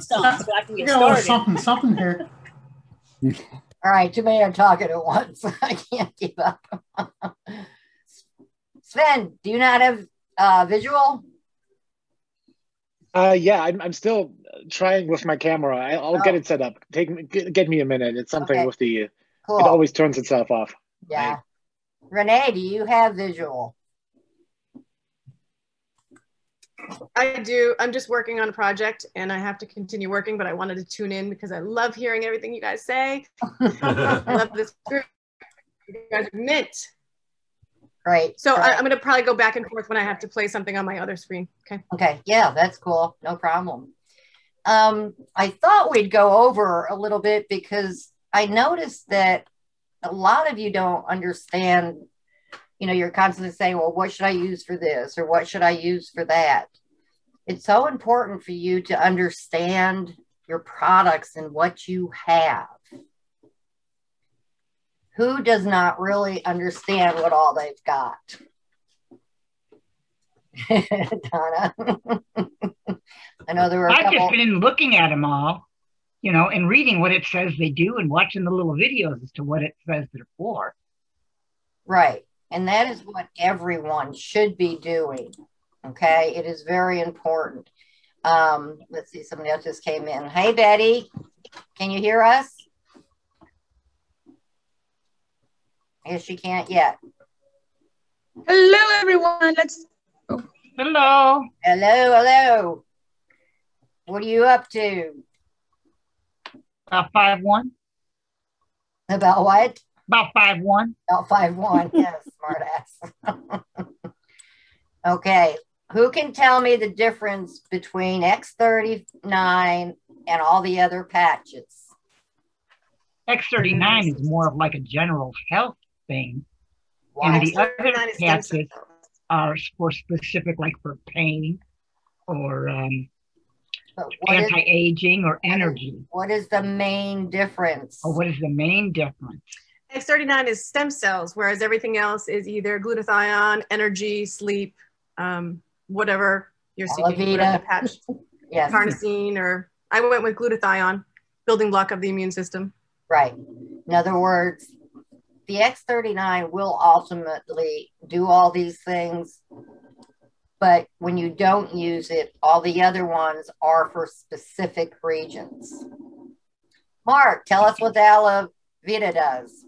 theme song so I can get got a little started. something here. All right, too many are talking at once. I can't keep up. Sven, do you not have visual? Yeah, I'm still trying with my camera. I'll get it set up. Get me a minute. It's something with the. Cool. It always turns itself off. Yeah. Renee, do you have visual? I do. I'm just working on a project and I have to continue working, but I wanted to tune in because I love hearing everything you guys say. I love this group. You guys are mint. Great. So I'm going to probably go back and forth when I have to play something on my other screen. Okay. Okay. Yeah, that's cool. No problem. I thought we'd go over a little bit because I noticed that a lot of you don't understand, you know, you're constantly saying, well, what should I use for this? Or what should I use for that? It's so important for you to understand your products and what you have. Who does not really understand what all they've got? Donna. I know there were a couple. I've just been looking at them all, you know, and reading what it says they do and watching the little videos as to what it says they're for. Right. And that is what everyone should be doing. Okay. It is very important. Let's see. Somebody else just came in. Hey, Betty. Can you hear us? I guess she can't yet. Hello, everyone. Hello. Hello. Hello. What are you up to? About 5'1". About what? About 5'1". About 5'1". Yes, smart ass. Okay. Who can tell me the difference between X39 and all the other patches? X39 is more of like a general health thing. Why? And the other patches are for specific, like for pain or anti-aging or energy. What is the main difference? Or what is the main difference? X39 is stem cells, whereas everything else is either glutathione, energy, sleep, whatever you're seeking. Whatever the patch, yes. Carnosine, or I went with glutathione, building block of the immune system. Right. In other words, the X39 will ultimately do all these things, but when you don't use it, all the other ones are for specific regions. Mark, tell us what the aloe vera does.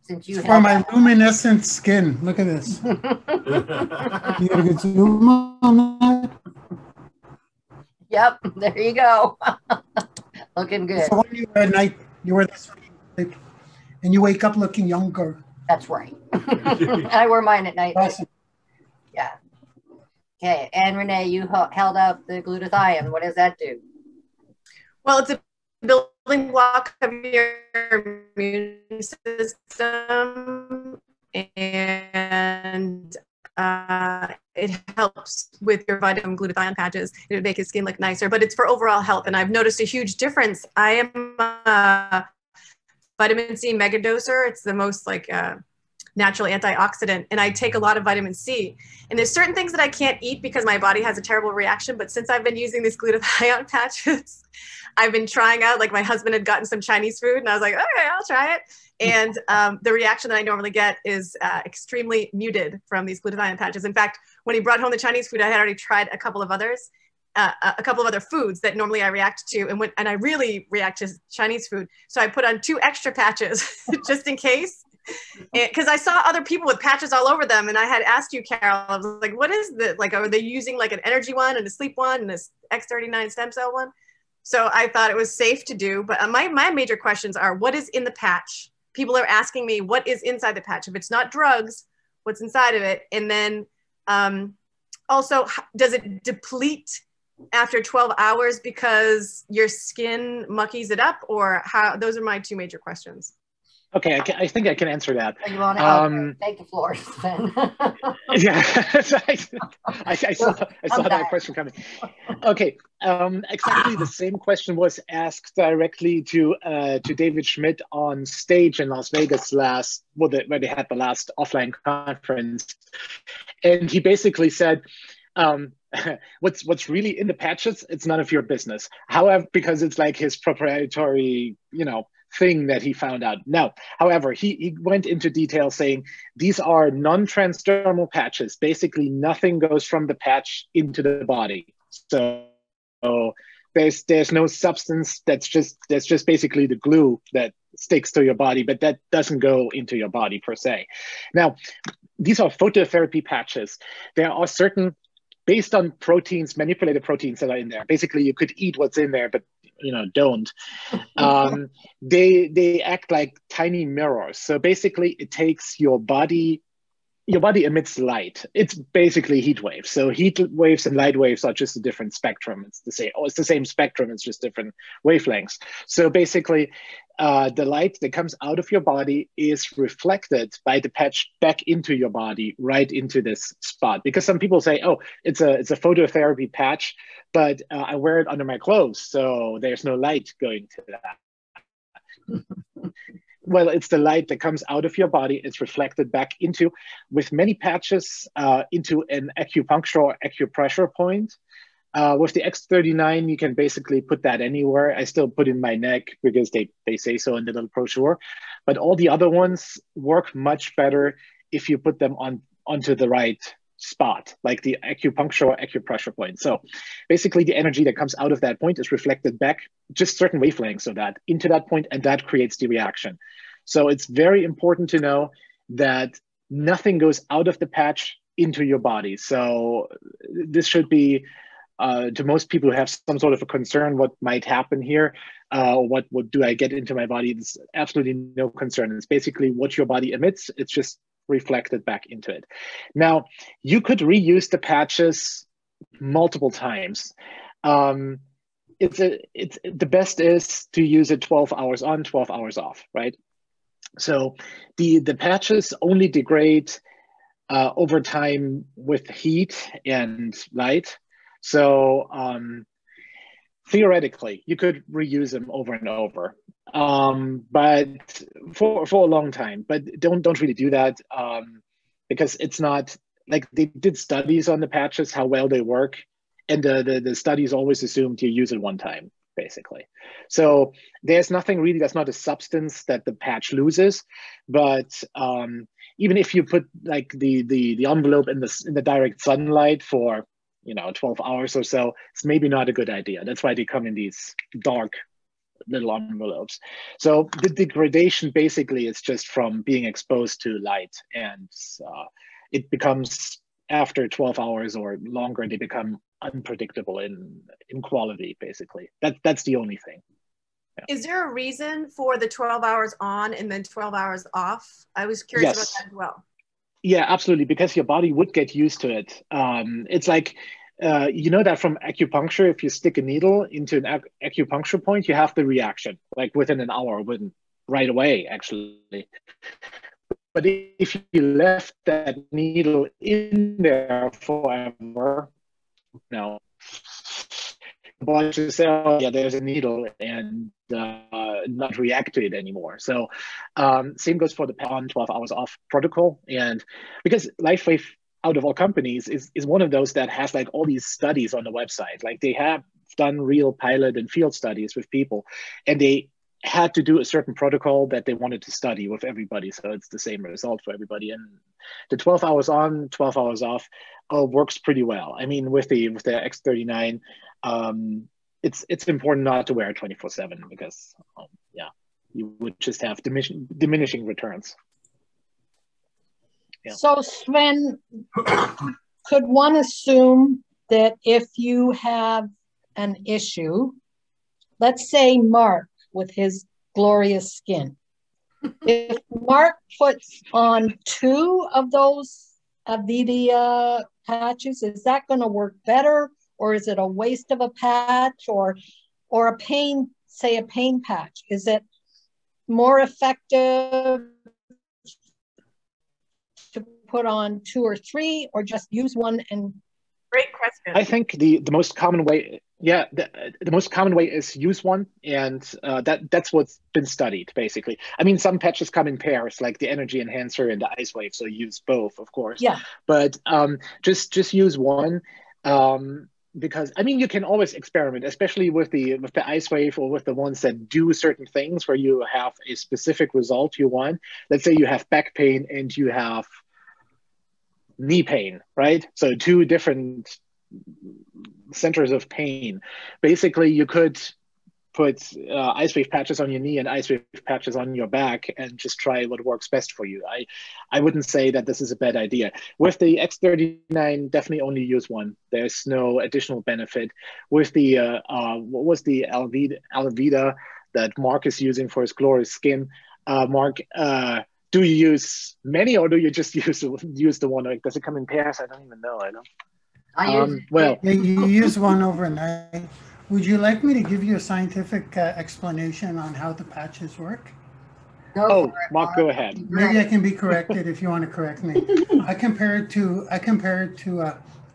Since you for my luminescent skin. Look at this. You get a good zoom on that? Yep, there you go. Looking good. So when you wear at night, you wear this and you wake up looking younger. That's right. I wear mine at night. Awesome. Yeah. Okay, and Renee, you held up the glutathione. What does that do? Well, it's a building block of your immune system, and it helps with your vitamin glutathione patches. It makes your skin look nicer, but it's for overall health. And I've noticed a huge difference. I am a vitamin C megadoser. It's the most like natural antioxidant, and I take a lot of vitamin C. And there's certain things that I can't eat because my body has a terrible reaction. But since I've been using these glutathione patches, I've been trying out, like my husband had gotten some Chinese food and I was like, okay, I'll try it. And the reaction that I normally get is extremely muted from these glutathione patches. In fact, when he brought home the Chinese food, I had already tried a couple of others, a couple of other foods that normally I react to. And I really react to Chinese food. So I put on 2 extra patches just in case. Because I saw other people with patches all over them, and I had asked you, Carol, I was like, what is this? Like, are they using like an energy one and a sleep one and this X39 stem cell one? So I thought it was safe to do. But my major questions are, what is in the patch? People are asking me, what is inside the patch? If it's not drugs, what's inside of it? And then also, does it deplete after 12 hours because your skin muckies it up? Or how? Those are my 2 major questions. Okay, I think I can answer that. So you want to take the floor, then? Yeah, I saw that question coming. Okay, exactly the same question was asked directly to David Schmidt on stage in Las Vegas where they had the last offline conference, and he basically said, what's really in the patches, it's none of your business. However, because it's like his proprietary, thing that he found out. Now, however, he went into detail saying these are non-transdermal patches. Basically, nothing goes from the patch into the body. So there's no substance. That's just basically the glue that sticks to your body, but that doesn't go into your body per se. Now, these are phototherapy patches. There are certain, based on proteins, manipulated proteins that are in there. Basically, you could eat what's in there, but don't. They act like tiny mirrors. So basically, it takes your body emits light. It's basically heat waves. So heat waves and light waves are just a different spectrum. It's the same spectrum. It's just different wavelengths. So basically, the light that comes out of your body is reflected by the patch back into your body, right into this spot. Because some people say, oh, it's a phototherapy patch, but I wear it under my clothes, so there's no light going to that. Well, it's the light that comes out of your body. It's reflected back into, with many patches, into an acupuncture or acupressure point. With the X39, you can basically put that anywhere. I still put in my neck because they say so in the little brochure. But all the other ones work much better if you put them onto the right spot, like the acupuncture or acupressure point. So basically the energy that comes out of that point is reflected back, just certain wavelengths of that, into that point, and that creates the reaction. So it's very important to know that nothing goes out of the patch into your body. So this should be, to most people who have some sort of a concern, what might happen here, what do I get into my body? There's absolutely no concern. It's basically what your body emits. It's just reflected back into it. Now, you could reuse the patches multiple times. The best is to use it 12 hours on, 12 hours off, right? So the patches only degrade over time with heat and light. So theoretically, you could reuse them over and over, but for a long time. But don't really do that because it's not like they did studies on the patches, how well they work, and the studies always assumed you use it one time, basically. So there's nothing really, that's not a substance that the patch loses, but even if you put like the envelope in the direct sunlight for 12 hours or so, it's maybe not a good idea. That's why they come in these dark little envelopes. So the degradation basically is just from being exposed to light, and it becomes, after 12 hours or longer, they become unpredictable in quality, basically. That's the only thing. Yeah. Is there a reason for the 12 hours on and then 12 hours off? I was curious about that as well. Yeah, absolutely, because your body would get used to it. It's like, that from acupuncture, if you stick a needle into an acupuncture point, you have the reaction, like within an hour, right away, actually. But if you left that needle in there forever, the body just say, oh yeah, there's a needle, and not react to it anymore. So same goes for the on 12 hours off protocol. And because LifeWave, out of all companies, is one of those that has like all these studies on the website. Like they have done real pilot and field studies with people, and they had to do a certain protocol that they wanted to study with everybody. So it's the same result for everybody. And the 12 hours on, 12 hours off works pretty well. I mean, with the X39, it's important not to wear it 24/7 because you would just have diminishing returns. Yeah. So Sven, could one assume that if you have an issue, let's say Mark with his glorious skin, if Mark puts on 2 of those Avidia patches, is that going to work better, or is it a waste of a patch, or a pain patch? Is it more effective to put on 2 or 3, or just use one? And great question. I think the most common way, the most common way is use one, and that's what's been studied, basically. I mean, some patches come in pairs, like the Energy Enhancer and the Ice Wave, so use both, of course. Yeah. But just use one. Because I mean, you can always experiment, especially with the ice wave or with the ones that do certain things where you have a specific result you want. Let's say you have back pain and you have knee pain, right? So two different centers of pain. Basically, you could put ice wave patches on your knee and ice wave patches on your back and just try what works best for you. I wouldn't say that this is a bad idea. With the X39, definitely only use one. There's no additional benefit. With the, what was the Alvida that Mark is using for his glorious skin? Mark, do you use many or do you just use the one? Like, does it come in pairs? I don't even know. I don't. Well, yeah, you use one overnight. Would you like me to give you a scientific explanation on how the patches work? Mark, go ahead. Maybe I can be corrected if you want to correct me. I compare it to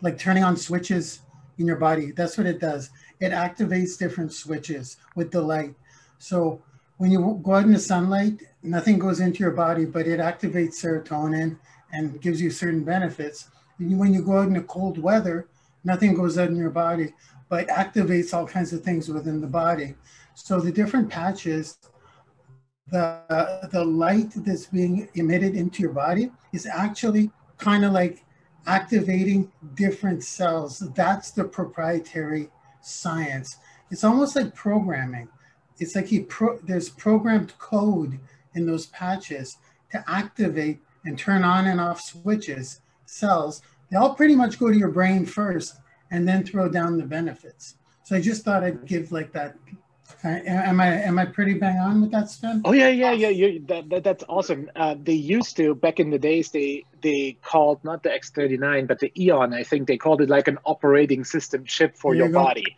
like turning on switches in your body. That's what it does. It activates different switches with the light. So when you go out in the sunlight, nothing goes into your body, but it activates serotonin and gives you certain benefits. When you go out in the cold weather, nothing goes out in your body, but activates all kinds of things within the body. So the different patches, the light that's being emitted into your body is actually kind of like activating different cells. That's the proprietary science. It's almost like programming. It's like there's programmed code in those patches to activate and turn on and off switches, cells. They all pretty much go to your brain first and then throw down the benefits. So I just thought I'd give like that. Am I pretty bang on with that, Sven? Oh yeah. That's awesome. They used to, back in the days, they called not the X39 but the Eon. I think they called it like an operating system chip for your body.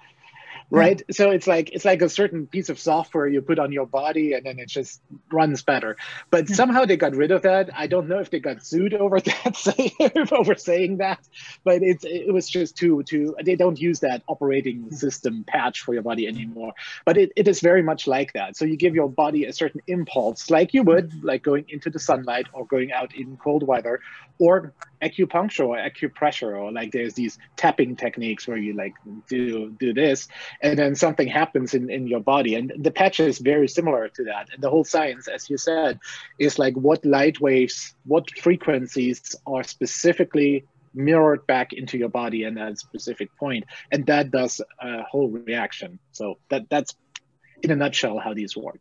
Right. Yeah. So it's like a certain piece of software you put on your body and then it just runs better. But somehow they got rid of that. I don't know if they got sued over that, over saying that, but it was just too, they don't use that operating system patch for your body anymore. But it is very much like that. So you give your body a certain impulse, like you would, like going into the sunlight or going out in cold weather, or acupuncture or acupressure, or like there's these tapping techniques where you like do this and then something happens in your body. And the patch is very similar to that. And the whole science, as you said, is like what light waves, what frequencies are specifically mirrored back into your body in that specific point. And that does a whole reaction. So that's in a nutshell how these work.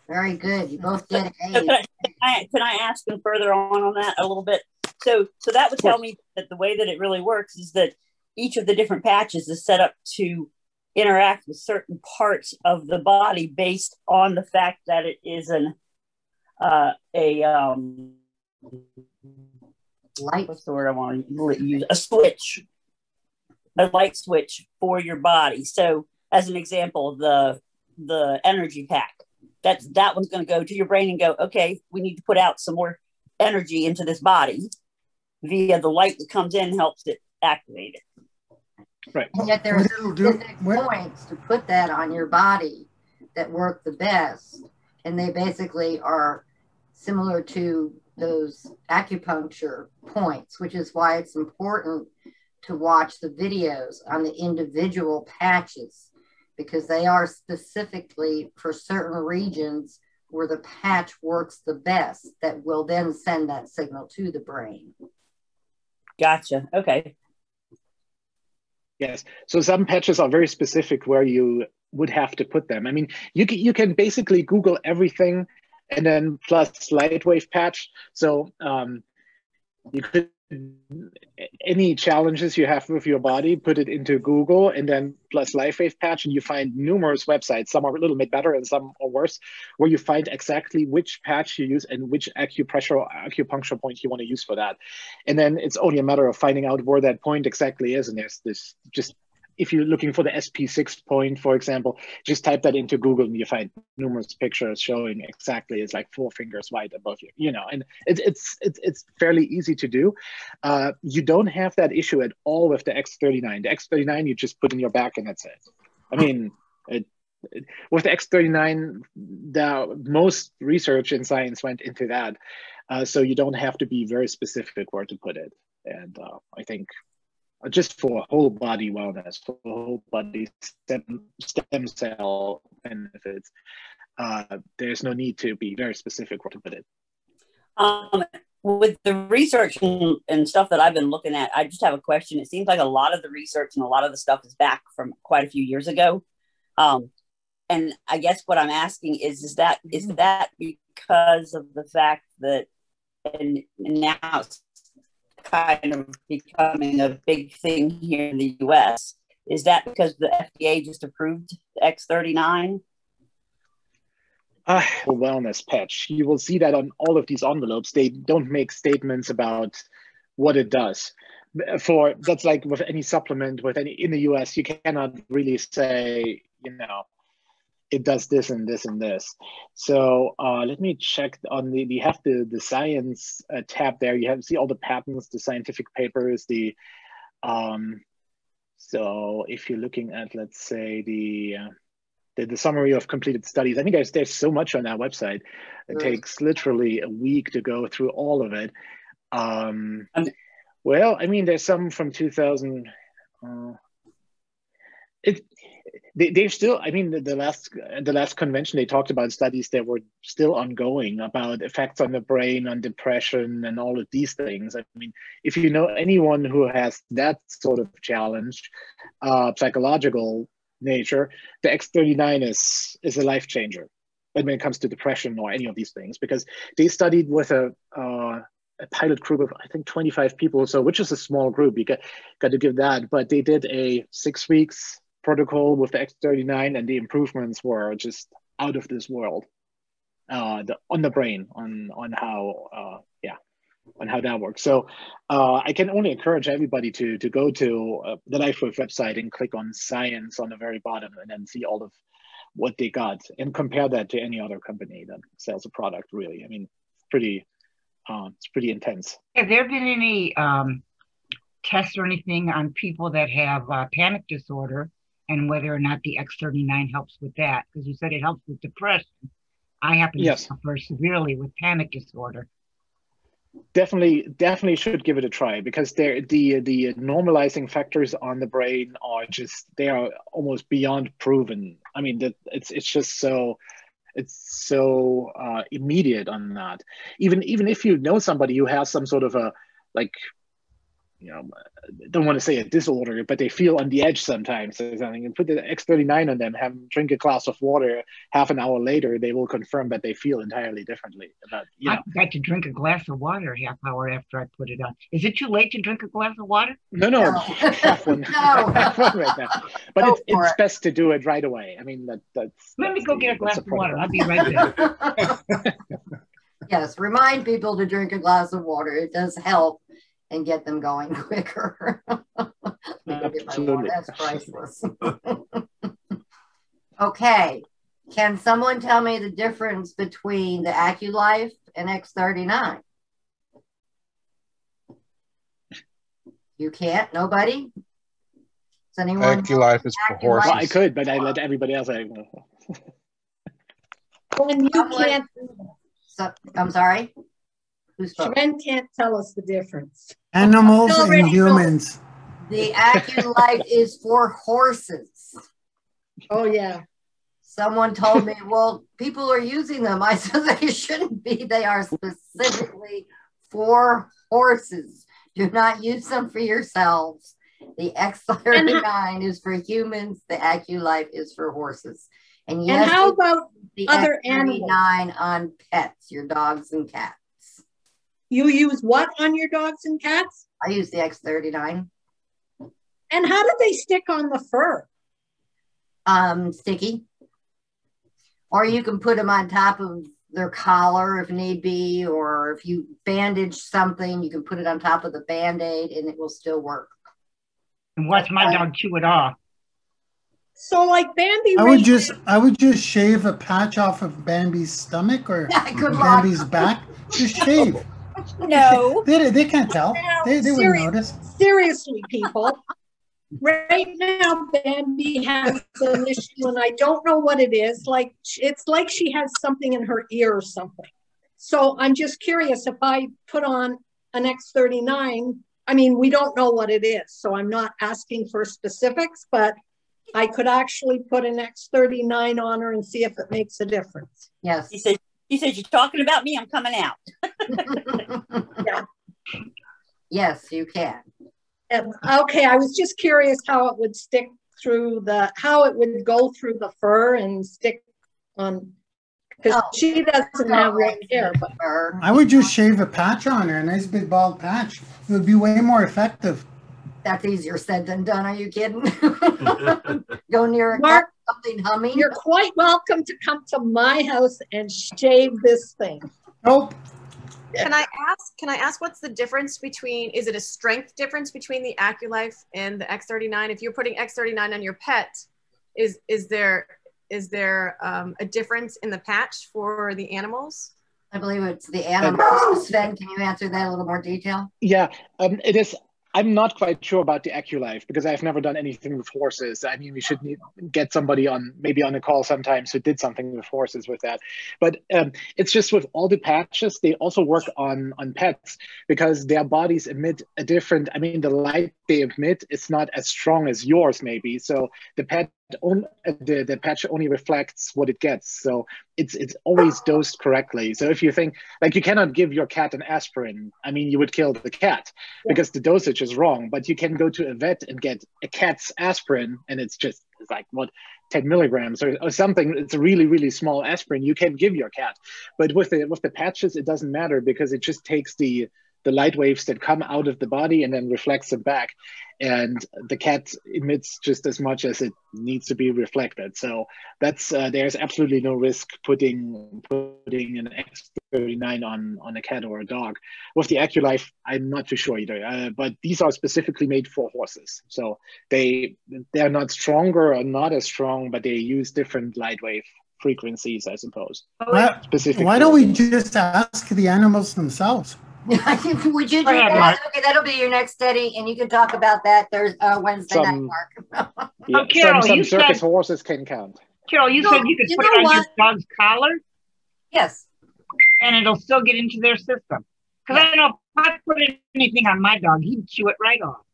Very good. You both get A's. Can I ask them further on that a little bit? So that would tell me that the way that it really works is that each of the different patches is set up to interact with certain parts of the body based on the fact that it is light. What's the word I want to use? A switch, a light switch for your body. So, as an example, the energy pack. That one's going to go to your brain and go, okay, we need to put out some more energy into this body via the light that comes in, helps it activate it. Right. And yet there are specific points to put that on your body that work the best. And they basically are similar to those acupuncture points, which is why it's important to watch the videos on the individual patches, because they are specifically for certain regions where the patch works the best, that will then send that signal to the brain. Gotcha. Okay. Yes. So some patches are very specific where you would have to put them. I mean, you can basically Google everything and then plus light wave patch. So you could, any challenges you have with your body, put it into Google and then plus light wave patch, and you find numerous websites. Some are a little bit better and some are worse, where you find exactly which patch you use and which acupressure or acupuncture point you want to use for that. And then it's only a matter of finding out where that point exactly is. And there's this, just if you're looking for the SP6 point, for example, just type that into Google and you find numerous pictures showing exactly, it's like 4 fingers wide above you, you know, and it's fairly easy to do. You don't have that issue at all with the X39. The X39, you just put in your back and that's it. I mean, with the X39, the most research in science went into that. So you don't have to be very specific where to put it. And I think just for whole body wellness, for whole body stem cell benefits. There's no need to be very specific with it. With the research and stuff that I've been looking at, I just have a question. It seems like a lot of the research and a lot of the stuff is back from quite a few years ago. And I guess what I'm asking is that because of the fact that and now it's kind of becoming a big thing here in the US? Is that because the FDA just approved X39? Wellness patch. You will see that on all of these envelopes. They don't make statements about what it does. That's like with any supplement, in the US, you cannot really say, it does this and this and this. So let me check on we have the science tab there. You see all the patents, the scientific papers, so if you're looking at, let's say, the summary of completed studies, I think there's so much on that website. It takes literally a week to go through all of it. Well, I mean, there's some from 2000. They're still, I mean, the last convention, they talked about studies that were still ongoing about effects on the brain, on depression, and all of these things. I mean, if you know anyone who has that sort of challenge, psychological nature, the X39 is a life changer when it comes to depression or any of these things, because they studied with a pilot group of, I think, 25 people or so, which is a small group. You got to give that, but they did a 6 weeks protocol with the X39, and the improvements were just out of this world on the brain, on how that works. So I can only encourage everybody to go to the LifeWave website and click on science on the very bottom, and then see all of what they got and compare that to any other company that sells a product. Really, I mean, it's pretty intense. Have there been any tests or anything on people that have panic disorder, and whether or not the X39 helps with that? Because you said it helps with depression. I happen to suffer severely with panic disorder. Definitely should give it a try, because the normalizing factors on the brain they are almost beyond proven. I mean, it's just so immediate on that. Even if you know somebody who has some sort of a, like, don't want to say a disorder, but they feel on the edge sometimes or something, and put the X39 on them, have them drink a glass of water, half an hour later, they will confirm that they feel entirely differently. I got to drink a glass of water half hour after I put it on. Is it too late to drink a glass of water? No. Have one right now. But it's best to do it right away. I mean, let me go get a glass of water. I'll be right back. Yes, remind people to drink a glass of water. It does help and get them going quicker. Absolutely. That's priceless. Okay. Can someone tell me the difference between the AccuLife and X39? You can't? Nobody? Does anyone? AccuLife is for horses. Well, I could, but I let everybody else. When you can't. I'm sorry? Sharon can't tell us the difference. Animals and humans. The AccuLife is for horses. Oh, yeah. Someone told me, well, people are using them. I said they shouldn't be. They are specifically for horses. Do not use them for yourselves. The X39 is for humans. The AccuLife is for horses. And yes, how about the other X39 animals on pets, your dogs and cats? You use what on your dogs and cats? I use the X39. And how do they stick on the fur? Sticky. Or you can put them on top of their collar if need be, or if you bandage something, you can put it on top of the Band-Aid and it will still work. And watch my dog chew it off. So like Bambi, I would just shave a patch off of Bambi's stomach or Bambi's back. Just shave. No. They can't tell. They wouldn't notice. Seriously, people. Right now, Bambi has an issue, and I don't know what it is. Like, it's like she has something in her ear or something. So I'm just curious, if I put on an X39, I mean, we don't know what it is, so I'm not asking for specifics, but I could actually put an X39 on her and see if it makes a difference. Yes. He said, you're talking about me, I'm coming out. Yeah. Yes, you can. Okay, I was just curious how it would stick through how it would go through the fur and stick on, because she doesn't have long hair. But I would just shave a patch on her, a nice big bald patch. It would be way more effective. That's easier said than done. Are you kidding? Go near a Mark, something humming. You're quite welcome to come to my house and shave this thing. Nope. Can I ask what's the difference between, is it a strength difference between the AccuLife and the X39? If you're putting X39 on your pet, is there a difference in the patch for the animals? I believe it's the animals. Sven, can you answer that in a little more detail? Yeah, it is. I'm not quite sure about the AccuLife because I've never done anything with horses. I mean, we should get somebody maybe on a call sometimes who did something with horses with that. But it's just with all the patches, they also work on pets because their bodies emit a different, I mean, the light they emit is not as strong as yours maybe. So the patch only reflects what it gets. So it's always dosed correctly. So if you think, like, you cannot give your cat an aspirin, I mean, you would kill the cat because the dosage is wrong. But you can go to a vet and get a cat's aspirin, and it's like, what, 10 milligrams or something. It's a really, really small aspirin you can give your cat. But with the patches, it doesn't matter because it just takes the light waves that come out of the body and then reflects them back. And the cat emits just as much as it needs to be reflected. So that's there's absolutely no risk putting an X39 on a cat or a dog. With the AccuLife, I'm not too sure either. But these are specifically made for horses. So they're not stronger or not as strong, but they use different light wave frequencies, I suppose. Why don't we just ask the animals themselves? Would you do that? Okay, that'll be your next study, and you can talk about that Thursday, Wednesday night, Mark. Yeah, Carol, some circus horses can count. Carol, you said you could put it on your dog's collar? Yes. And it'll still get into their system. Because I know if I put anything on my dog, he'd chew it right off.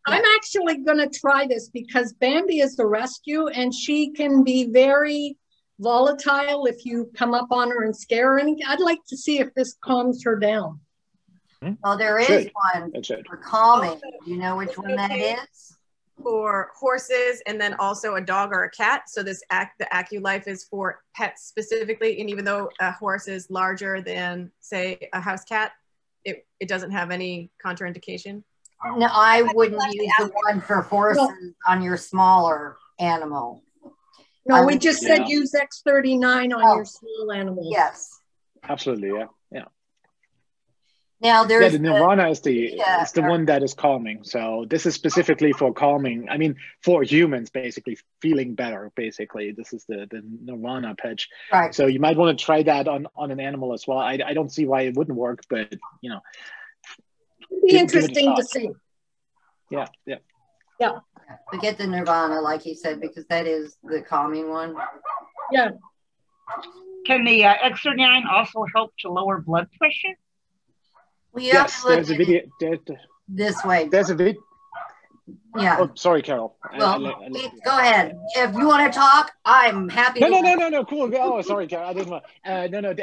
I'm actually going to try this because Bambi is the rescue, and she can be very volatile if you come up on her and scare her. And I'd like to see if this calms her down. Well, there is one for calming. Do you know which one that is? For horses, and then also a dog or a cat. So the AccuLife is for pets specifically. And even though a horse is larger than, say, a house cat, it doesn't have any contraindication. No, I wouldn't use the one for horses on your smaller animal. No, we just said use X39 on your small animals. Yes. Absolutely, yeah. Now there's the Nirvana is the one that is calming. So this is specifically for calming. I mean, for humans, basically feeling better. Basically, this is the Nirvana patch. Right. So you might want to try that on an animal as well. I don't see why it wouldn't work, but you know, it'd be interesting to see. Yeah. We get the Nirvana, like he said, because that is the calming one. Yeah. Can the X39 also help to lower blood pressure? Well, you have to look there's a video. This way. There's a video. Yeah. Oh, sorry, Carol. Well, go ahead. If you want to talk, I'm happy. No. Cool. Oh, sorry, Carol. I didn't want. No.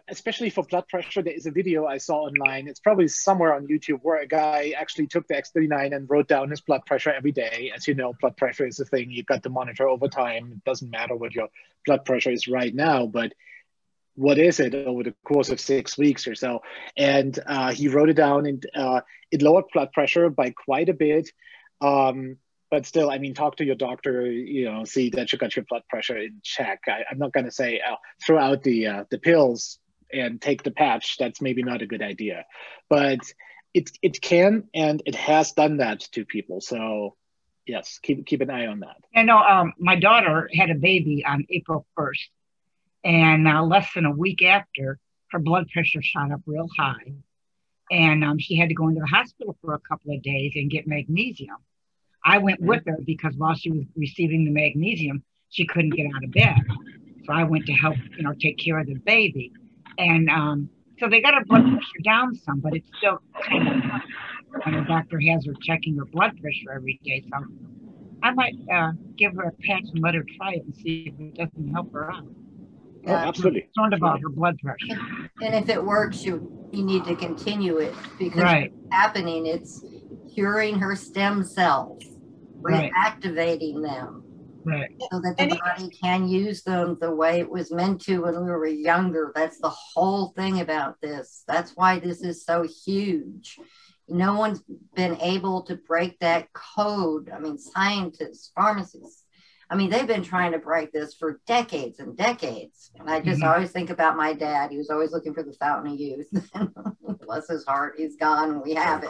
Especially for blood pressure, there is a video I saw online. It's probably somewhere on YouTube where a guy actually took the X39 and wrote down his blood pressure every day. As you know, blood pressure is a thing you've got to monitor over time. It doesn't matter what your blood pressure is right now, but what is it over the course of 6 weeks or so? And he wrote it down, and it lowered blood pressure by quite a bit. But still, I mean, talk to your doctor, see that you got your blood pressure in check. I'm not going to say throw out the pills and take the patch. That's maybe not a good idea, but it can, and it has done that to people. So yes, keep an eye on that. I know my daughter had a baby on April 1st, and less than a week after, her blood pressure shot up real high. And she had to go into the hospital for a couple of days and get magnesium. I went with her because while she was receiving the magnesium, she couldn't get out of bed. So I went to help, take care of the baby. And so they got her blood pressure down some, but it's still kind of high. and her doctor has her checking her blood pressure every day. So I might give her a patch and let her try it and see if it doesn't help her out. Oh, absolutely. I'm concerned about her blood pressure. And if it works, you need to continue it because Right. what's happening, it's curing her stem cells, Right. reactivating them. Right. So that the body can use them the way it was meant to when we were younger. That's the whole thing about this. That's why this is so huge. No one's been able to break that code. I mean, scientists, pharmacists, I mean, they've been trying to break this for decades and decades. And I just always think about my dad. He was always looking for the fountain of youth. Bless his heart. He's gone and we have it.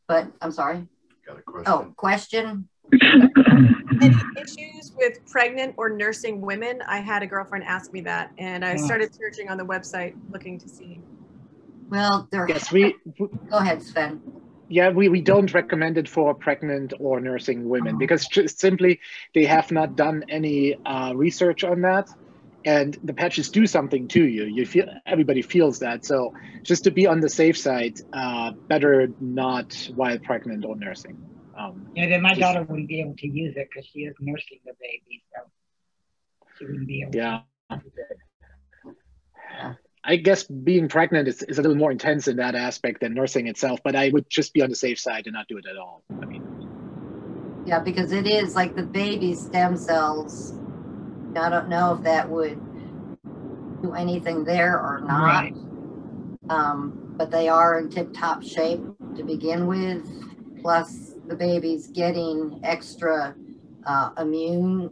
But I'm sorry. Got a question. Oh, question. Any issues with pregnant or nursing women? I had a girlfriend ask me that, and I started searching on the website looking to see. Well, there. Yes, Go ahead, Sven. Yeah, we don't recommend it for pregnant or nursing women because just simply they have not done any research on that, and the patches do something to you. You feel everybody feels that. So just to be on the safe side, better not while pregnant or nursing. Yeah, then my daughter wouldn't be able to use it because she is nursing the baby, so she wouldn't be able to use it. I guess being pregnant is a little more intense in that aspect than nursing itself, but I would just be on the safe side and not do it at all. I mean, yeah, because it is like the baby stem cells. I don't know if that would do anything there or not. Right. But they are in tip-top shape to begin with. Plus, the baby's getting extra immunity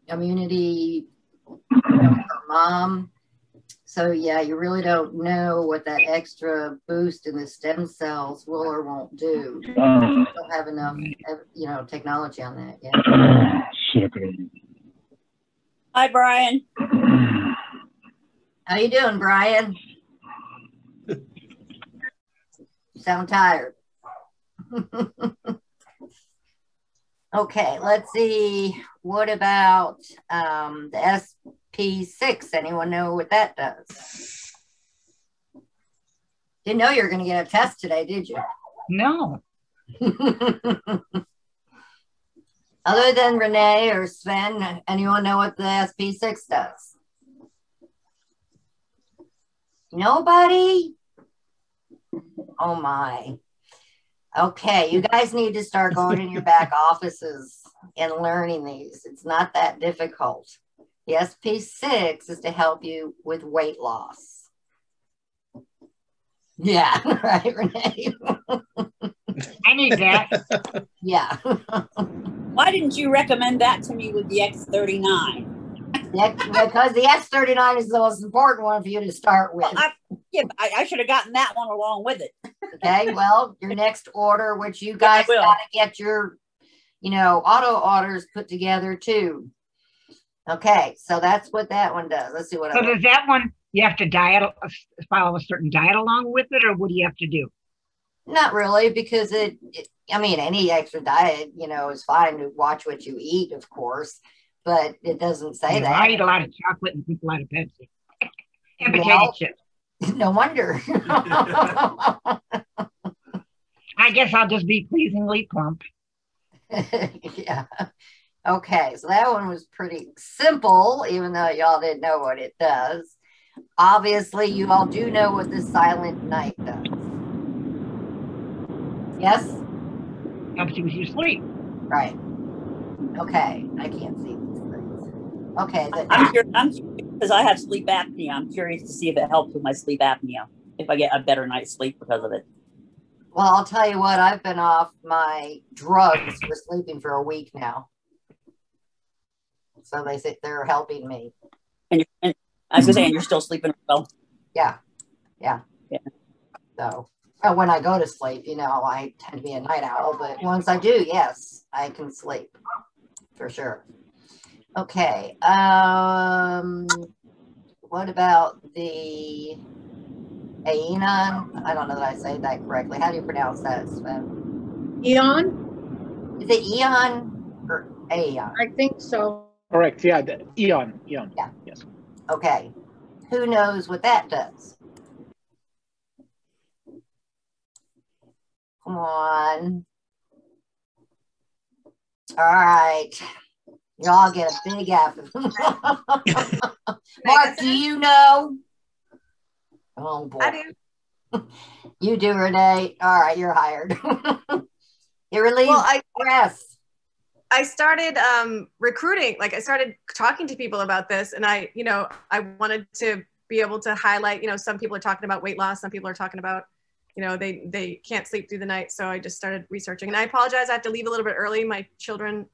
from her mom. So yeah, you really don't know what that extra boost in the stem cells will or won't do. We don't have enough, technology on that yet. Hi, Brian. How you doing, Brian? You sound tired. Okay, let's see. What about the SP6? Anyone know what that does? Didn't know you were going to get a test today, did you? No. Other than Renee or Sven, anyone know what the SP6 does? Nobody? Oh my. Okay, you guys need to start going in your back offices and learning these. It's not that difficult. The SP6 is to help you with weight loss. Yeah, right, Renee? I need that. Yeah. Why didn't you recommend that to me with the X39? Because the X39 is the most important one for you to start with. Well, I should have gotten that one along with it. Okay, well, your next order, which you guys got to get your, auto orders put together too. Okay, so that's what that one does. Let's see what. So does that one, you have to follow a certain diet along with it, or what do you have to do? Not really, because any extra diet, is fine to watch what you eat, of course, but it doesn't say that. I eat a lot of chocolate and drink a lot of Pepsi and potato chips. No wonder. I guess I'll just be pleasingly plump. Yeah. Okay, so that one was pretty simple, even though y'all didn't know what it does. Obviously, you all do know what the silent night does. Yes? Helps you with your sleep. Right. Okay, I can't see these things. Okay. I'm curious because I have sleep apnea. I'm curious to see if it helps with my sleep apnea, if I get a better night's sleep because of it. Well, I'll tell you what, I've been off my drugs for sleeping for a week now. So they say they're helping me. And I was going to say, and you're still sleeping well? Yeah. So when I go to sleep, I tend to be a night owl, but once I do, yes, I can sleep for sure. Okay. What about the Aeon? I don't know that I say that correctly. How do you pronounce that, Sven? Eon? Is it Eon or Aeon? I think so. Correct. Yeah. Eon. Yeah. Yes. Okay. Who knows what that does? Come on. All right. Y'all get a big F. Mark, do you know? Oh, boy. I do. You do, Renee. All right, you're hired. It relieves stress. I started recruiting. Like I started talking to people about this, and I wanted to be able to highlight, some people are talking about weight loss. Some people are talking about, they can't sleep through the night. So I just started researching, and I apologize. I have to leave a little bit early. My children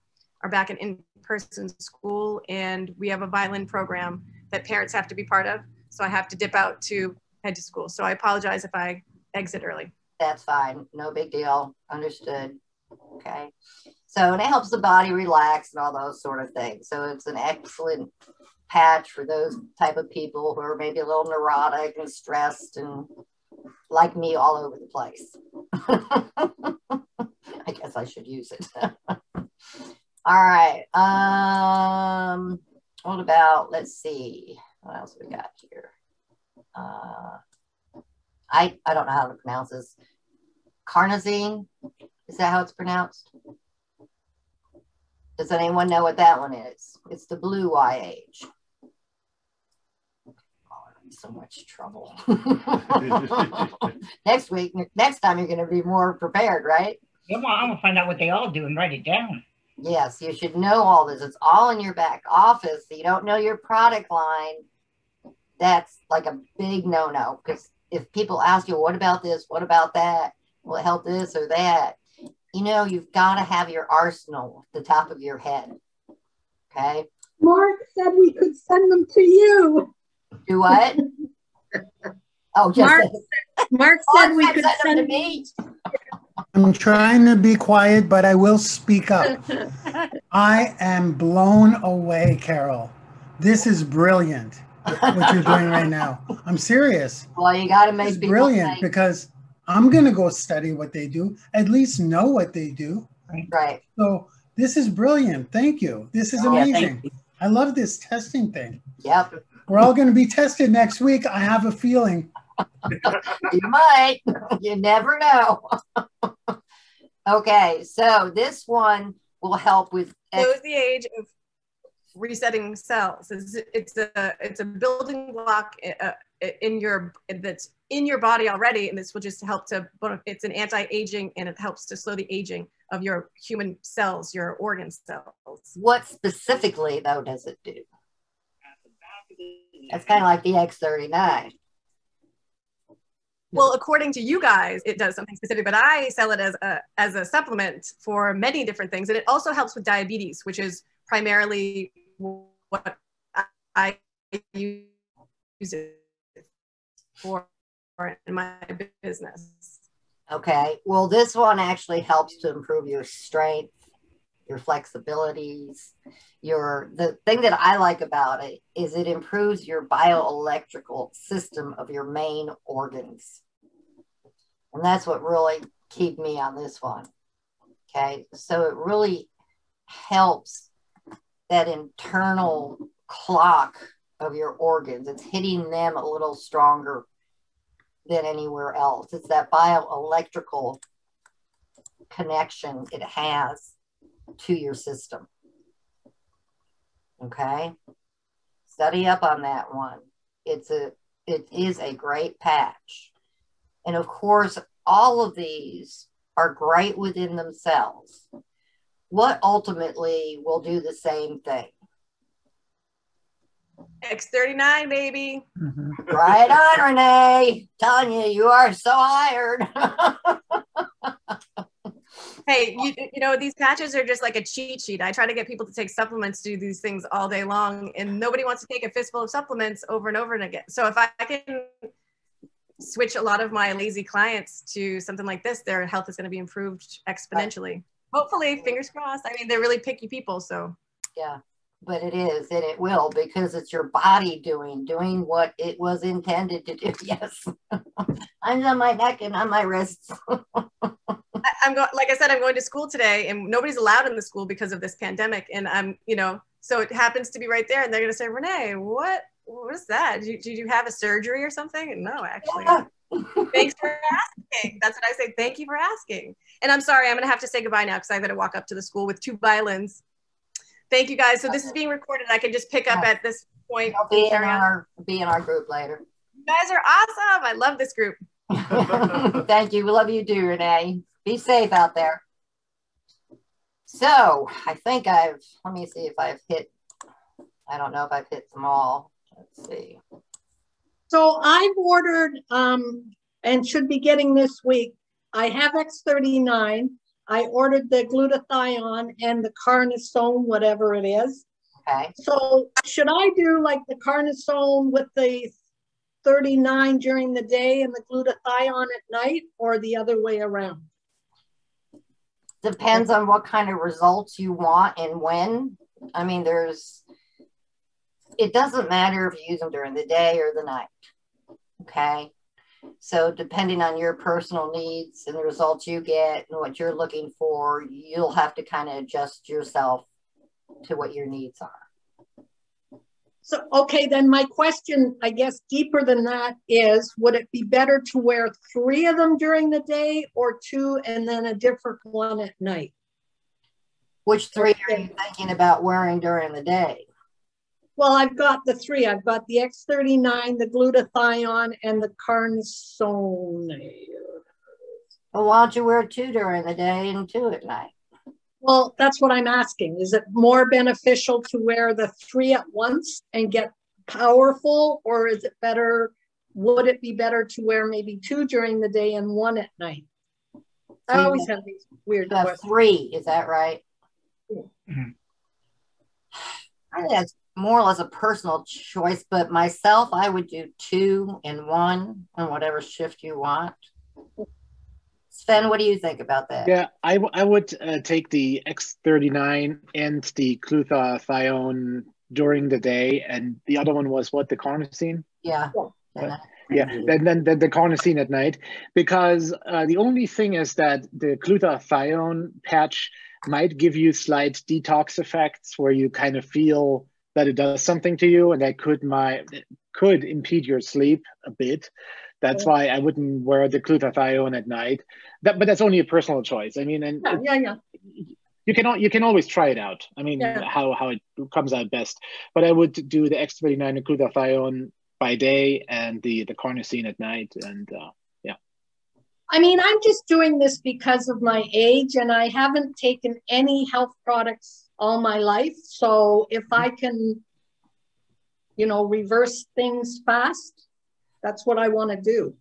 are back in in-person school, and we have a violin program that parents have to be part of. So I have to dip out to head to school. So I apologize if I exit early. That's fine. No big deal. Understood. Okay. So, and it helps the body relax and all those sort of things. So it's an excellent patch for those type of people who are maybe a little neurotic and stressed and like me all over the place. I guess I should use it. All right. What about, let's see, what else we got here? I don't know how to pronounce this. Carnosine, is that how it's pronounced? Does anyone know what that one is? It's the blue YH. Oh, I'm in so much trouble. Next time you're going to be more prepared, right? Yeah, well, I'm going to find out what they all do and write it down. Yes, you should know all this. It's all in your back office. You don't know your product line. That's like a big no-no, because if people ask you, what about this? What about that? Will it help this or that? You've got to have your arsenal at the top of your head. Okay. Mark said we could send them to you. Do what? Oh, just Mark said we could send them to me. I'm trying to be quiet, but I will speak up. I am blown away, Carol. This is brilliant, what you're doing right now. I'm serious. Well, you got to make people brilliant think. Because I'm going to go study what they do, at least know what they do. Right. So this is brilliant. Thank you. This is amazing. I love this testing thing. Yep. We're all going to be tested next week. I have a feeling. You might. You never know. Okay, so this one will help with. Shows the age of resetting cells. It's a building block that's in your body already, and this will just help to. It's an anti-aging, and it helps to slow the aging of your human cells, your organ cells. What specifically though does it do? That's kind of like the X39. Well, according to you guys, it does something specific, but I sell it as a supplement for many different things. And it also helps with diabetes, which is primarily what I use it for in my business. Okay. Well, this one actually helps to improve your strength, your flexibilities. The thing that I like about it is it improves your bioelectrical system of your main organs. And that's what really kept me on this one. Okay. So it really helps that internal clock of your organs. It's hitting them a little stronger than anywhere else. It's that bioelectrical connection it has to your system. Okay. Study up on that one. It is a great patch. And of course, all of these are great within themselves. What ultimately will do the same thing? X39, baby. Mm-hmm. Right on, Renee. Telling you, you are so hired. Hey, these patches are just like a cheat sheet. I try to get people to take supplements to do these things all day long, and nobody wants to take a fistful of supplements over and over and again. So if I can switch a lot of my lazy clients to something like this, their health is going to be improved exponentially. Hopefully, fingers crossed. I mean, they're really picky people, so. Yeah, but it is, and it will, because it's your body doing what it was intended to do. Yes. I'm on my neck and on my wrists. Like I said, I'm going to school today, and nobody's allowed in the school because of this pandemic. And so it happens to be right there, and they're going to say, Renee, what is that? Did you have a surgery or something? And no, actually. Thanks for asking. That's what I say. Thank you for asking. And I'm sorry, I'm going to have to say goodbye now because I got to walk up to the school with 2 violins. Thank you guys. So this is being recorded. I can just pick up at this point. Be in our group later. You guys are awesome. I love this group. Thank you. We love you too, Renee. Be safe out there. So I think let me see if I've hit, I don't know if I've hit them all. Let's see. So I've ordered and should be getting this week. I have X39. I ordered the glutathione and the carnosone, whatever it is. Okay. So should I do like the carnosone with the 39 during the day and the glutathione at night, or the other way around? Depends on what kind of results you want and when. I mean, it doesn't matter if you use them during the day or the night. Okay. So depending on your personal needs and the results you get and what you're looking for, you'll have to kind of adjust yourself to what your needs are. So, okay, then my question, I guess, deeper than that is, would it be better to wear 3 of them during the day or 2 and then a different one at night? Which 3 are you thinking about wearing during the day? Well, I've got the 3. I've got the X39, the glutathione, and the carnosone. Well, why don't you wear 2 during the day and 2 at night? Well, that's what I'm asking. Is it more beneficial to wear the 3 at once and get powerful, or is it better? Would it be better to wear maybe 2 during the day and 1 at night? I always have these weird questions. 3, is that right? Mm-hmm. I think that's more or less a personal choice, but myself, I would do 2 and 1 on whatever shift you want. Sven, what do you think about that? Yeah, I would take the X39 and the glutathione during the day, and the other one was what, the carnosine? Yeah. Yeah, then the carnosine at night, because the only thing is that the glutathione patch might give you slight detox effects where you kind of feel that it does something to you, and that could impede your sleep a bit. That's why I wouldn't wear the glutathione at night. But that's only a personal choice. I mean, and you can always try it out. I mean, how it comes out best. But I would do the X39 and glutathione by day and the carnosine at night. And yeah. I mean, I'm just doing this because of my age, and I haven't taken any health products all my life. So if I can, reverse things fast, that's what I want to do.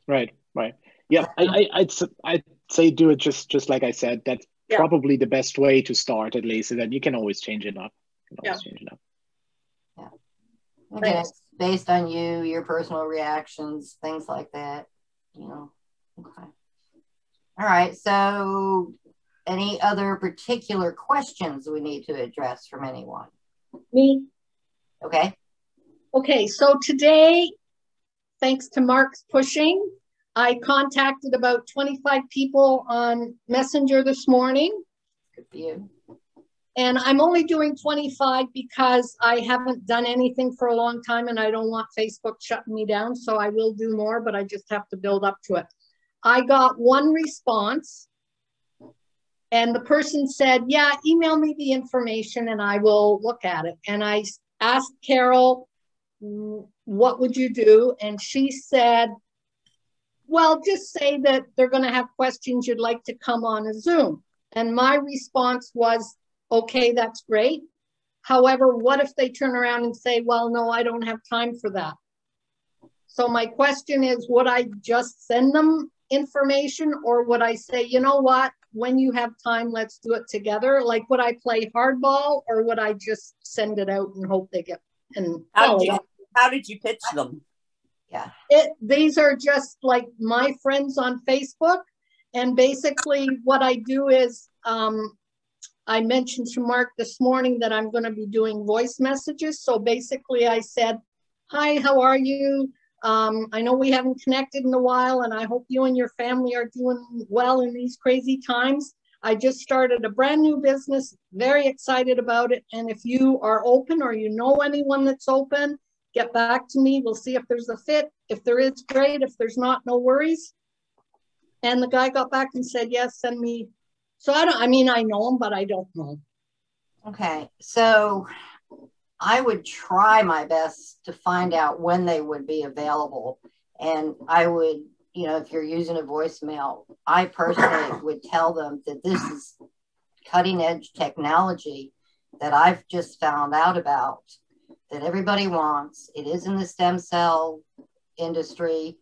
Right. Yeah, I'd say do it just like I said. That's probably the best way to start, at least, and then you can always change it up. Yeah. Okay, it's based on you, your personal reactions, things like that. Okay. All right. So, any other particular questions we need to address from anyone? Me. Okay. So today, thanks to Mark's pushing, I contacted about 25 people on Messenger this morning. Good for you. And I'm only doing 25 because I haven't done anything for a long time and I don't want Facebook shutting me down. So I will do more, but I just have to build up to it. I got 1 response and the person said, yeah, email me the information and I will look at it. And I asked Carol, what would you do? And she said, well, just say that they're going to have questions you'd like to come on a Zoom. And my response was, okay, that's great. However, what if they turn around and say, well, no, I don't have time for that? So my question is, would I just send them information, or would I say, you know what, when you have time, let's do it together? Like, would I play hardball, or would I just send it out and hope they get and follow up? How did you pitch them? Yeah. These are just like my friends on Facebook. And basically what I do is, I mentioned to Mark this morning that I'm going to be doing voice messages. So basically I said, hi, how are you? I know we haven't connected in a while, and I hope you and your family are doing well in these crazy times. I just started a brand new business, very excited about it. And if you are open or you know anyone that's open, get back to me. We'll see if there's a fit. If there is, great. If there's not, no worries. And the guy got back and said, yes, send me. So I mean, I know him, but I don't know. Okay. So I would try my best to find out when they would be available. And I would, you know, if you're using a voicemail, I personally would tell them that this is cutting edge technology that I've just found out about, that everybody wants. It is in the stem cell industry.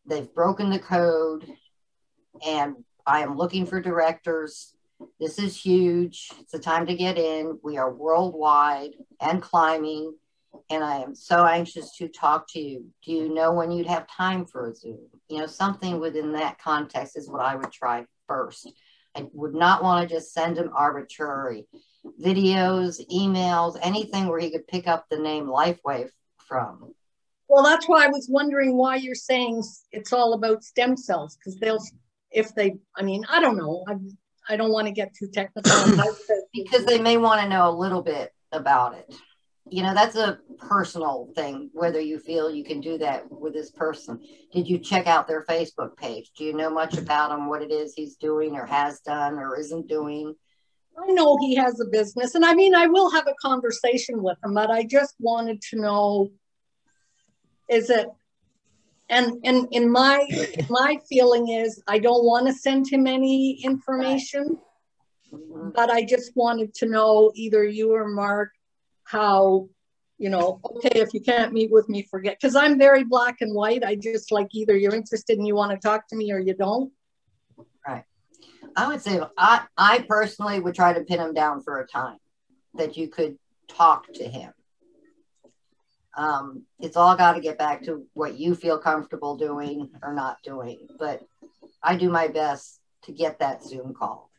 They've broken the code, and I am looking for directors. This is huge. It's the time to get in. We are worldwide and climbing, and I am so anxious to talk to you. Do you know when you'd have time for a Zoom? You know, something within that context is what I would try first. I would not want to just send him arbitrary videos, emails, anything where he could pick up the name LifeWave from. Well, that's why I was wondering why you're saying it's all about stem cells, because I mean, I don't know. I don't want to get too technical. Because they may want to know a little bit about it. You know, that's a personal thing, whether you feel you can do that with this person. Did you check out their Facebook page? Do you know much about him, what it is he's doing or has done or isn't doing? I know he has a business, and I mean, I will have a conversation with him, but I just wanted to know, is it, and in my feeling is I don't want to send him any information, but I just wanted to know, either you or Mark, how, you know, okay, if you can't meet with me, forget, because I'm very black and white. I just like, either you're interested and you want to talk to me or you don't. Right. I would say I personally would try to pin him down for a time that you could talk to him. It's all got to get back to what you feel comfortable doing or not doing. But I do my best to get that Zoom call.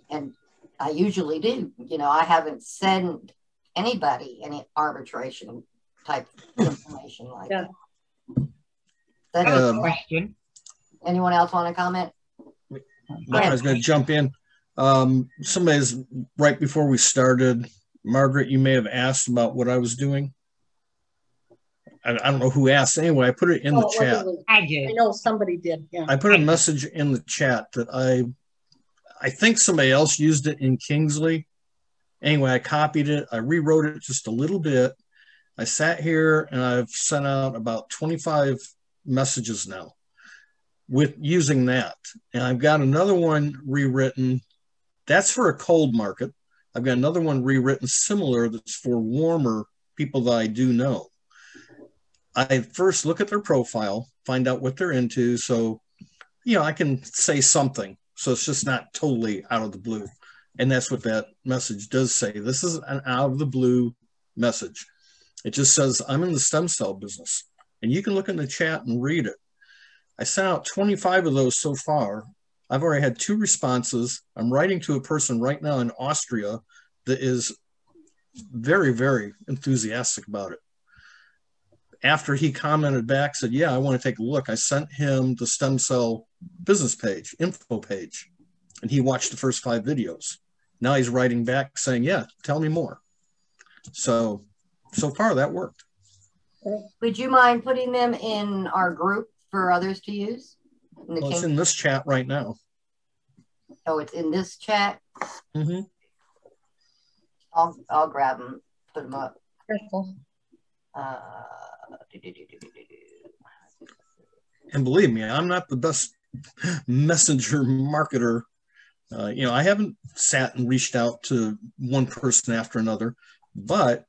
And I usually do. You know, I haven't sent anybody any arbitration type information like that. That's a question. Anyone else want to comment? I was going to jump in. Somebody's right before we started, Margaret, you may have asked about what I was doing. I don't know who asked. Anyway, I put it in the chat. I did. I know somebody did. Yeah. I put a message in the chat that I think somebody else used it in Kingsley. Anyway, I copied it. I rewrote it just a little bit. I sat here and I've sent out about 25 messages now with using that. And I've got another one rewritten. That's for a cold market. I've got another one rewritten similar that's for warmer people that I do know. I first look at their profile, find out what they're into. So, you know, I can say something. So it's just not totally out of the blue. And that's what that message does say. This is an out of the blue message. It just says, I'm in the stem cell business. And you can look in the chat and read it. I sent out 25 of those so far. I've already had 2 responses. I'm writing to a person right now in Austria that is very, very enthusiastic about it. After he commented back, said, yeah, I want to take a look. I sent him the stem cell business page, info page, and he watched the first 5 videos. Now he's writing back saying, yeah, tell me more. So far that worked. Would you mind putting them in our group for others to use? Well, it's in this chat right now. Oh, it's in this chat? Mm-hmm. I'll grab them, put them up. Careful. And believe me, I'm not the best messenger marketer. You know, I haven't sat and reached out to one person after another, but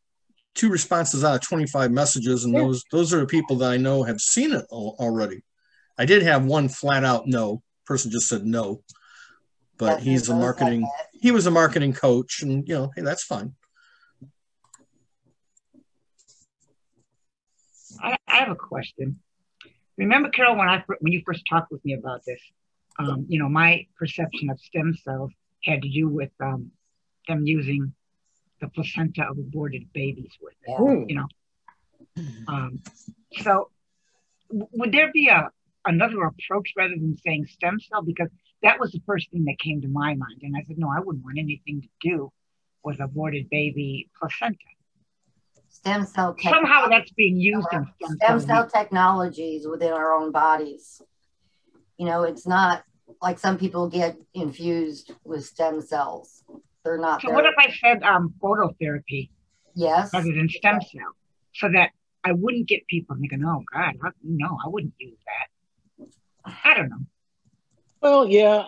2 responses out of 25 messages, and those are the people that I know have seen it already. I did have one flat out no. Person just said no, but he was a marketing coach, and you know, hey, that's fine. I have a question. Remember, Carol, when you first talked with me about this, you know, my perception of stem cells had to do with them using the placenta of aborted babies with it, you know. So would there be another approach rather than saying stem cell? Because that was the first thing that came to my mind. And I said, no, I wouldn't want anything to do with aborted baby placenta. Stem cell somehow that's being used in stem cell technologies within our own bodies. You know, it's not like some people get infused with stem cells. They're not. So what if I said phototherapy? Yes. Rather than stem cell, so that I wouldn't get people thinking, "Oh God, no, I wouldn't use that." I don't know. Well, yeah,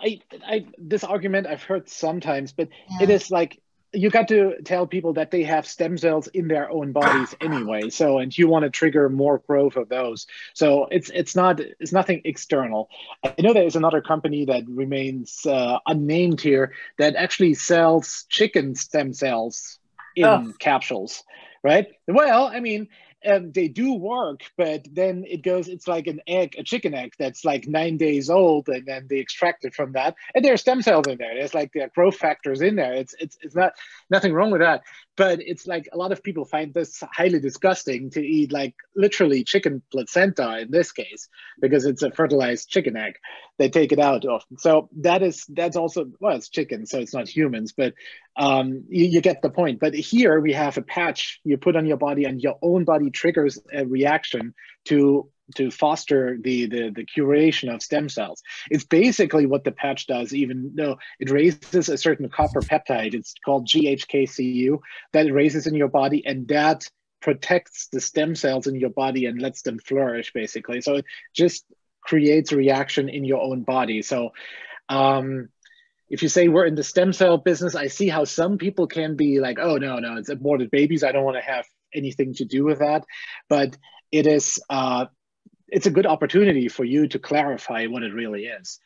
this argument I've heard sometimes, but it is like you got to tell people that they have stem cells in their own bodies anyway. So, and you want to trigger more growth of those. So it's nothing external. I know there is another company that remains unnamed here that actually sells chicken stem cells in capsules, right? Well, I mean, they do work, but then it's like an egg, a chicken egg that's like 9 days old, and then they extract it from that, and there's stem cells in there. There's like growth factors in there. It's nothing wrong with that, but it's like a lot of people find this highly disgusting to eat, like literally chicken placenta in this case, because it's a fertilized chicken egg. They take it out often. So that's also, well, it's chicken, so it's not humans, but you get the point. But here we have a patch you put on your body, and your own body triggers a reaction to foster the curation of stem cells. It's basically what the patch does, even though it raises a certain copper peptide. It's called GHKCU, that it raises in your body, and that protects the stem cells in your body and lets them flourish, basically. So it just creates a reaction in your own body. So if you say we're in the stem cell business, I see how some people can be like, oh, no, it's aborted babies. I don't want to have anything to do with that. But it is, it's a good opportunity for you to clarify what it really is,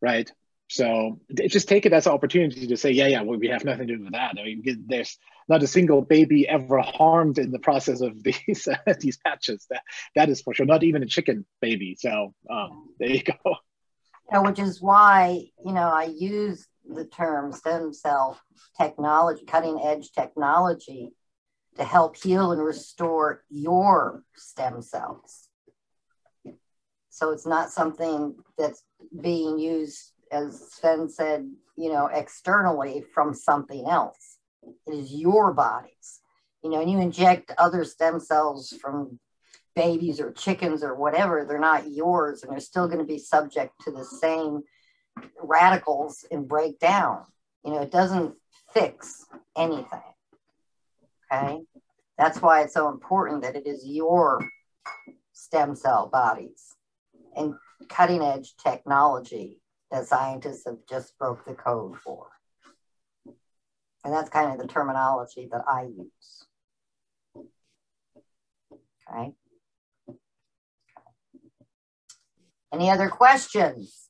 right? So just take it as an opportunity to say, yeah, well, we have nothing to do with that. I mean, there's not a single baby ever harmed in the process of these these patches. That is for sure. Not even a chicken baby. So there you go. You know, which is why, you know, I use the term stem cell technology, cutting edge technology, to help heal and restore your stem cells. So it's not something that's being used, as Sven said, you know, externally from something else. It is your bodies. You know, and you inject other stem cells from babies or chickens or whatever, they're not yours, and they're still going to be subject to the same radicals and break down. You know, it doesn't fix anything. Okay. That's why it's so important that it is your stem cell bodies and cutting edge technology that scientists have just broke the code for. And that's kind of the terminology that I use. Okay. Any other questions?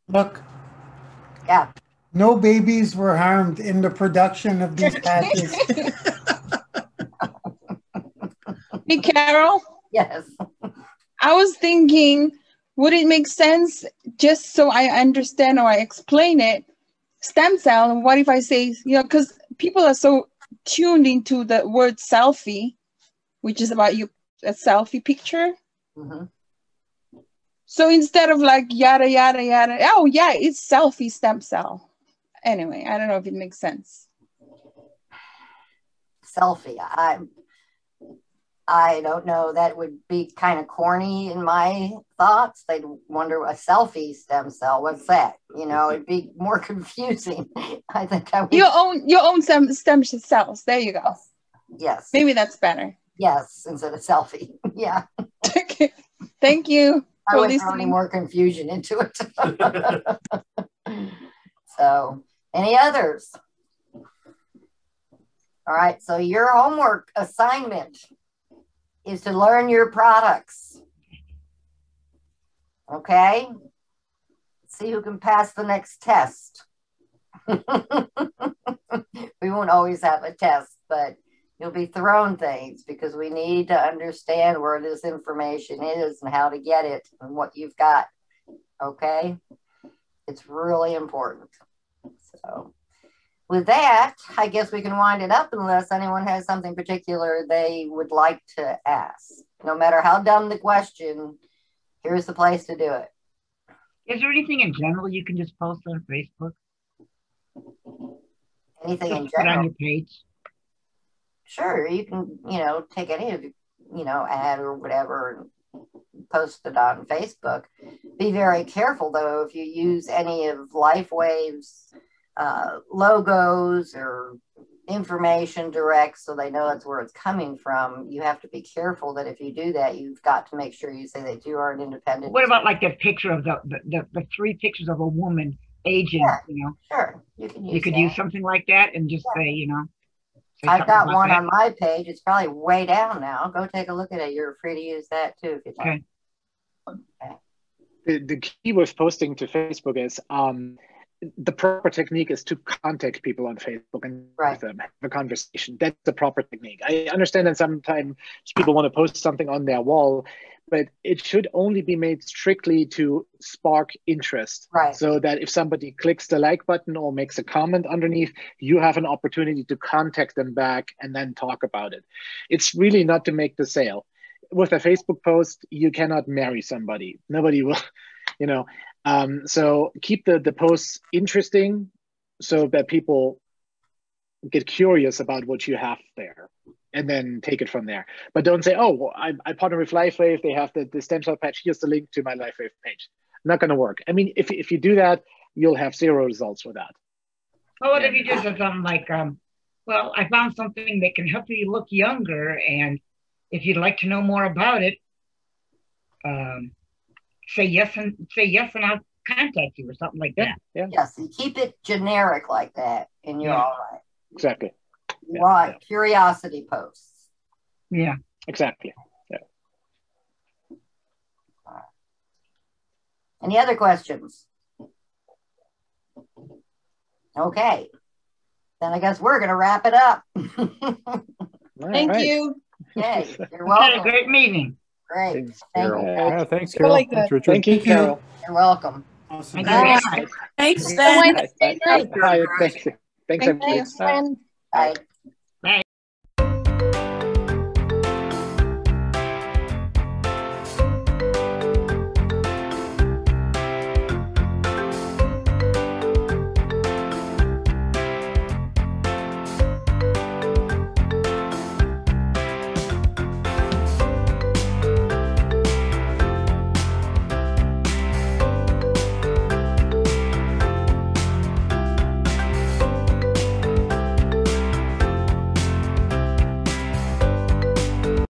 Look. Yeah. No babies were harmed in the production of these patches. Hey, Carol? Yes. I was thinking, would it make sense, just so I understand or I explain it, stem cell, what if I say, you know, because people are so tuned into the word selfie, which is about you, a selfie picture. Mm-hmm. So instead of like yada, yada, yada, oh yeah, it's selfie stem cell. Anyway, I don't know if it makes sense. Selfie. I don't know. That would be kind of corny in my thoughts. They'd wonder, a selfie stem cell, what's that? You know, it'd be more confusing. I think I would. Your own stem cells. There you go. Yes. Maybe that's better. Yes, instead of selfie. Yeah. Okay. Thank you. I wouldn't throw any more confusion into it. So, any others? All right. So your homework assignment is to learn your products. Okay. See who can pass the next test. We won't always have a test, but you'll be thrown things because we need to understand where this information is and how to get it and what you've got. Okay. It's really important. So with that, I guess we can wind it up unless anyone has something particular they would like to ask. No matter how dumb the question, here's the place to do it. Is there anything in general you can just post on Facebook? Anything just in put general? on your page? sure, you can, take any of, ad or whatever and post it on Facebook. Be very careful, though, if you use any of LifeWave's logos or information direct so they know that's where it's coming from. You have to be careful that if you do that, you've got to make sure you say that you are an independent. What about like that picture of the 3 pictures of a woman aging, Sure, you could use something like that and just say, say I've got one that. on my page. It's probably way down now. Go take a look at it. You're free to use that too if you'd like. Okay. The key with posting to Facebook is the proper technique is to contact people on Facebook and with them, have a conversation. That's the proper technique. I understand that sometimes people want to post something on their wall, but it should only be made strictly to spark interest. So that if somebody clicks the like button or makes a comment underneath, you have an opportunity to contact them back and then talk about it. It's really not to make the sale. With a Facebook post, you cannot marry somebody. Nobody will, so keep the posts interesting so that people get curious about what you have there and then take it from there. But don't say, oh, well, I partner with LifeWave. They have the stem cell patch. Here's the link to my LifeWave page. Not going to work. I mean, if you do that, you'll have 0 results with that. Well, what if you just have something like, well, I found something that can help you look younger, and if you'd like to know more about it, say yes and I'll contact you or something like that. Yes, and keep it generic like that, and you're all right. Exactly. You want curiosity posts. Yeah, exactly. Yeah. Any other questions? Okay. Then I guess we're going to wrap it up. Thank you. Okay, you're welcome. Had a great meeting. Great. Thanks, Thank Carol. you. Yeah, thanks, Carol. Really Thanks, good. Richard. Thank you, Carol. You're welcome. Awesome. Thank you. Thanks, Have a Ben. Wednesday night. Hi, thanks. Thanks, Thank everybody. you, Glenn. Bye.